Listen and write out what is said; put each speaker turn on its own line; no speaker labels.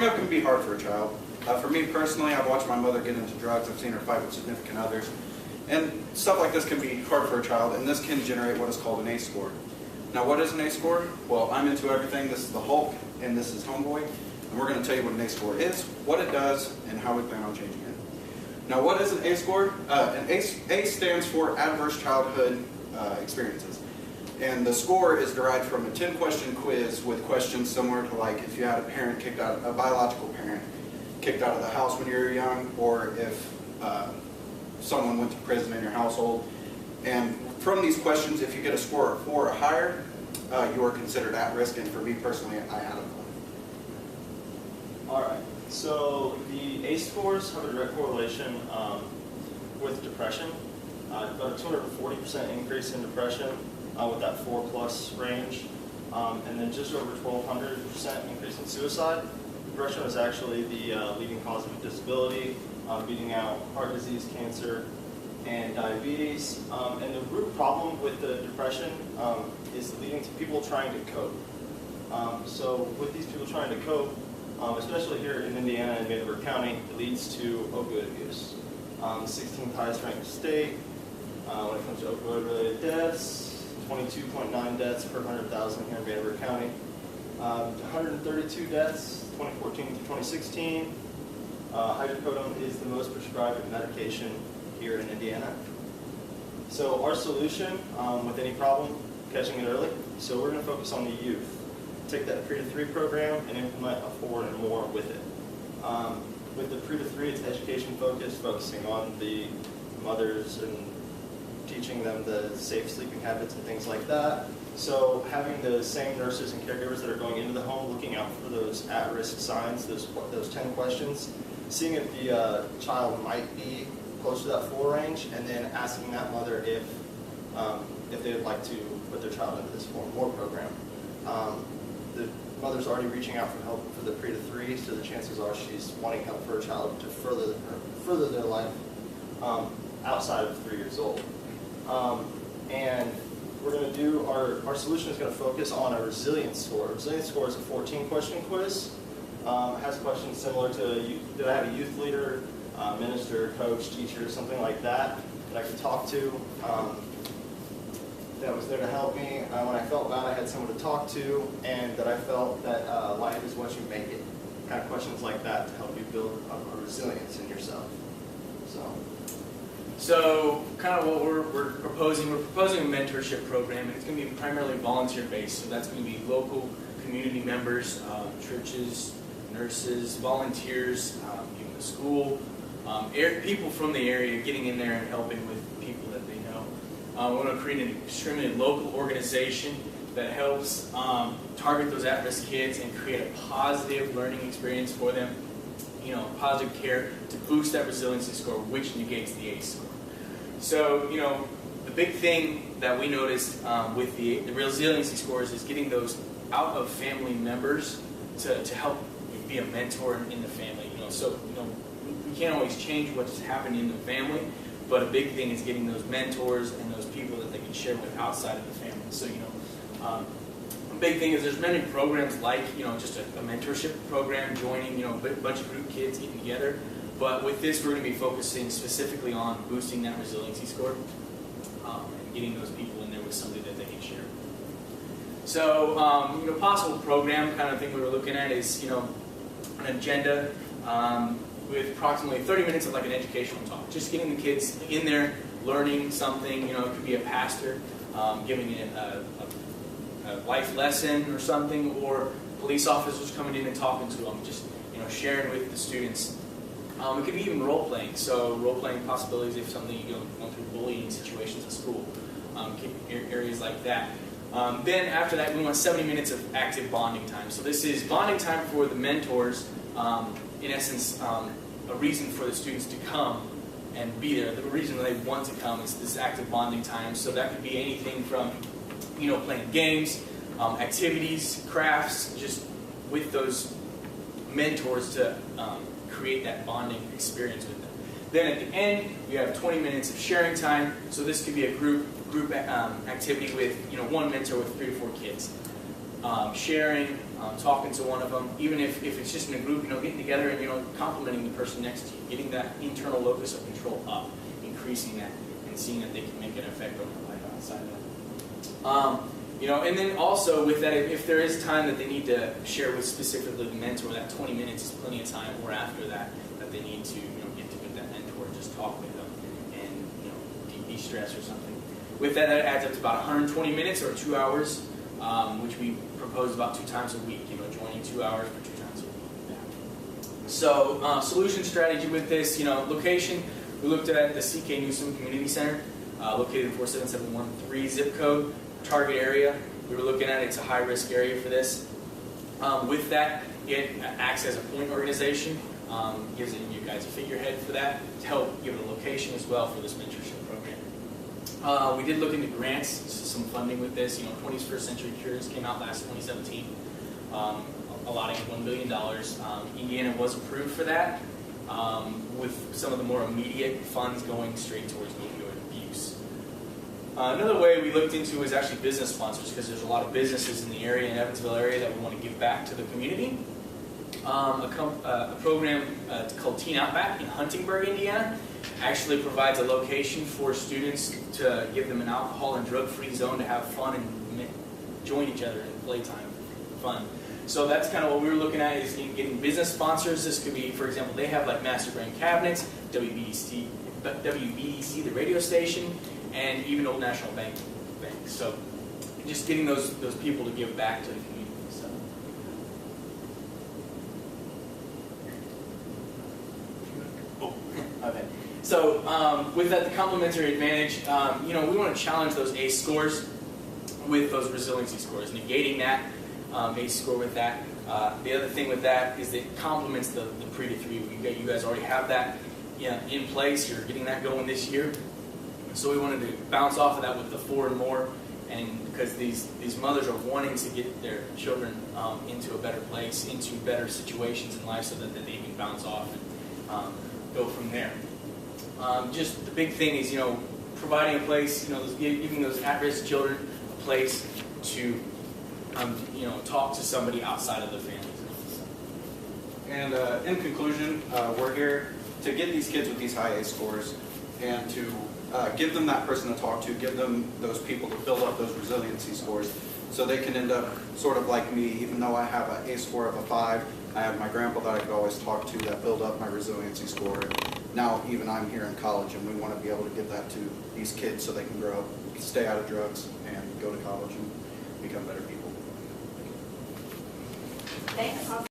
growing up can be hard for a child. For me personally, I've watched my mother get into drugs. I've seen her fight with significant others. And stuff like this can be hard for a child, and this can generate what is called an ACE score. Now, what is an ACE score? Well, I'm into everything. This is the Hulk, and this is Homeboy. And we're going to tell you what an ACE score is, what it does, and how we plan on changing it. Now, what is an ACE score? ACE stands for Adverse Childhood Experiences. And the score is derived from a 10-question quiz with questions similar to like if you had a biological parent kicked out of the house when you were young, or if someone went to prison in your household. And from these questions, if you get a score of 4 or higher, you are considered at risk, and for me personally, I had a 1.
Alright, so the ACE scores have a direct correlation with depression. About a 240% increase in depression with that 4+ range, and then just over 1,200% increase in suicide. Depression is actually the leading cause of disability, beating out heart disease, cancer, and diabetes. And the root problem with the depression is leading to people trying to cope. So with these people trying to cope, especially here in Indiana and Vanderbilt County, it leads to opioid abuse. 16th highest ranked state when it comes to opioid-related deaths. 22.9 deaths per 100,000 here in Vanderbilt County. 132 deaths, 2014 to 2016. Hydrocodone is the most prescribed medication here in Indiana. So our solution with any problem, catching it early. So we're going to focus on the youth. Take that pre to 3 program and implement a 4 and more with it. With the pre to 3, it's education focused, focusing on the mothers and teaching them the safe sleeping habits and things like that. So having the same nurses and caregivers that are going into the home, looking out for those at-risk signs, those 10 questions, seeing if the child might be close to that 4 range, and then asking that mother if they would like to put their child into this 4 and more program. The mother's already reaching out for help for the pre to 3, so the chances are she's wanting help for her child to further their life outside of 3 years old. And we're going to do, our solution is going to focus on a resilience score. A resilience score is a 14-question quiz. It has questions similar to, did I have a youth leader, minister, coach, teacher, something like that I could talk to, that was there to help me. When I felt bad, I had someone to talk to, and that I felt that life is what you make it. Kind of questions like that to help you build a resilience in yourself.
So kind of what we're proposing a mentorship program, and it's going to be primarily volunteer-based. So that's going to be local community members, churches, nurses, volunteers, even the school, people from the area getting in there and helping with people that they know. We want to create an extremely local organization that helps target those at-risk kids and create a positive learning experience for them. Positive care to boost that resiliency score, which negates the ACE score. So, the big thing that we noticed with the resiliency scores is getting those out of family members to help be a mentor in the family. We can't always change what's happening in the family, but a big thing is getting those mentors and those people that they can share with outside of the family. So, a big thing is there's many programs like, just a mentorship program, joining, a bunch of group kids getting together. But with this, we're going to be focusing specifically on boosting that resiliency score and getting those people in there with somebody that they can share. So, possible program kind of thing we were looking at is, an agenda with approximately 30 minutes of like an educational talk. Just getting the kids in there, learning something. It could be a pastor giving it a life lesson or something, or police officers coming in and talking to them, just sharing with the students. It could be even role-playing, so role-playing possibilities if something you go through bullying situations at school, areas like that. Then after that, we want 70 minutes of active bonding time. So this is bonding time for the mentors, in essence, a reason for the students to come and be there. The reason they want to come is this active bonding time. So that could be anything from, playing games, activities, crafts, just with those mentors to create that bonding experience with them. Then at the end, we have 20 minutes of sharing time. So this could be a group activity with one mentor with 3 to 4 kids, sharing talking to one of them, even if it's just in a group, getting together and, complimenting the person next to you, getting that internal locus of control up, increasing that, and seeing that they can make an effect on their life outside of that. And then also with that, if there is time that they need to share with specifically the mentor, that 20 minutes is plenty of time, or after that they need to, get to with that mentor, just talk with them and, de-stress or something. With that, that adds up to about 120 minutes or 2 hours, which we propose about 2 times a week, joining 2 hours for 2 times a week. So, solution strategy with this, location, we looked at the C.K. Newsom Community Center, located in 47713 zip code. Target area, we were looking at, it's a high-risk area for this. With that, it acts as a point organization, gives you guys a figurehead for that, to help give it a location as well for this mentorship program. We did look into grants, some funding with this. 21st Century Cures came out last 2017, allotting $1 billion. Indiana was approved for that, with some of the more immediate funds going straight towards opioid abuse. Another way we looked into was actually business sponsors, because there's a lot of businesses in the area, in Evansville area, that we want to give back to the community. A program called Teen Outback in Huntingburg, Indiana, actually provides a location for students to give them an alcohol and drug-free zone to have fun and join each other in playtime, fun. So that's kind of what we were looking at, is getting business sponsors. This could be, for example, they have like Master Brand Cabinets, WBEC, the radio station, and even Old National Bank. So just getting those people to give back to the community. Okay. So with that, the complementary advantage, we want to challenge those ACE scores with those resiliency scores, negating that ACE score with that. The other thing with that is it complements the pre to 3. You guys already have that in place. You're getting that going this year. So we wanted to bounce off of that with the 4 and more, and because these mothers are wanting to get their children into a better place, into better situations in life, so that they can bounce off and go from there. Just the big thing is, providing a place, giving those at-risk children a place to, talk to somebody outside of the family.
And in conclusion, we're here to get these kids with these high ACE scores and to give them that person to talk to, give them those people to build up those resiliency scores, so they can end up sort of like me. Even though I have an ACE score of a 5, I have my grandpa that I could always talk to that build up my resiliency score. Now even I'm here in college, and we want to be able to give that to these kids so they can grow up, stay out of drugs, and go to college and become better people.
Thanks.